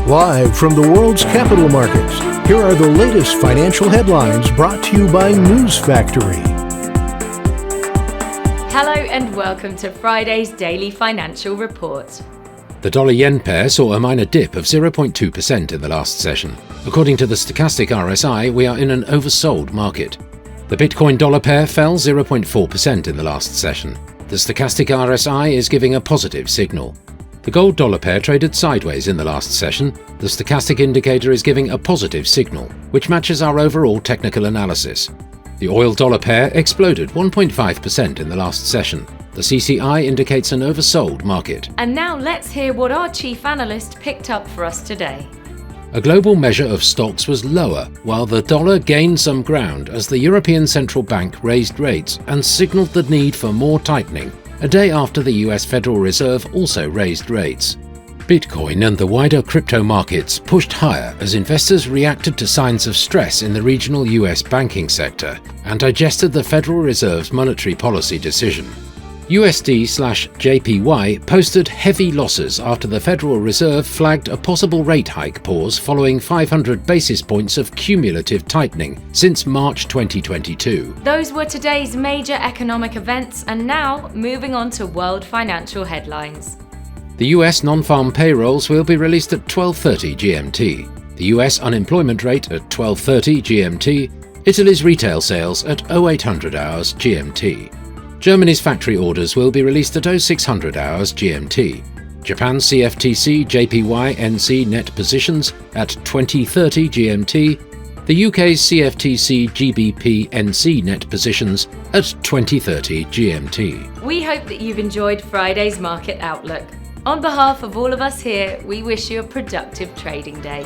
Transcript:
Live from the world's capital markets, here are the latest financial headlines brought to you by News Factory. Hello and welcome to Friday's Daily Financial Report. The dollar-yen pair saw a minor dip of 0.2% in the last session. According to the stochastic RSI, we are in an oversold market. The Bitcoin-dollar pair fell 0.4% in the last session. The stochastic RSI is giving a positive signal. The gold-dollar pair traded sideways in the last session. The stochastic indicator is giving a positive signal, which matches our overall technical analysis. The oil-dollar pair exploded 1.5% in the last session. The CCI indicates an oversold market. And now let's hear what our chief analyst picked up for us today. A global measure of stocks was lower, while the dollar gained some ground as the European Central Bank raised rates and signaled the need for more tightening, a day after the US Federal Reserve also raised rates. Bitcoin and the wider crypto markets pushed higher as investors reacted to signs of stress in the regional US banking sector and digested the Federal Reserve's monetary policy decision. USD/JPY posted heavy losses after the Federal Reserve flagged a possible rate hike pause following 500 basis points of cumulative tightening since March 2022. Those were today's major economic events, and now moving on to world financial headlines. The US non-farm payrolls will be released at 12:30 GMT, the US unemployment rate at 12:30 GMT, Italy's retail sales at 0800 hours GMT. Germany's factory orders will be released at 0600 hours GMT. Japan's CFTC JPY NC net positions at 2030 GMT. The UK's CFTC GBP NC net positions at 2030 GMT. We hope that you've enjoyed Friday's market outlook. On behalf of all of us here, we wish you a productive trading day.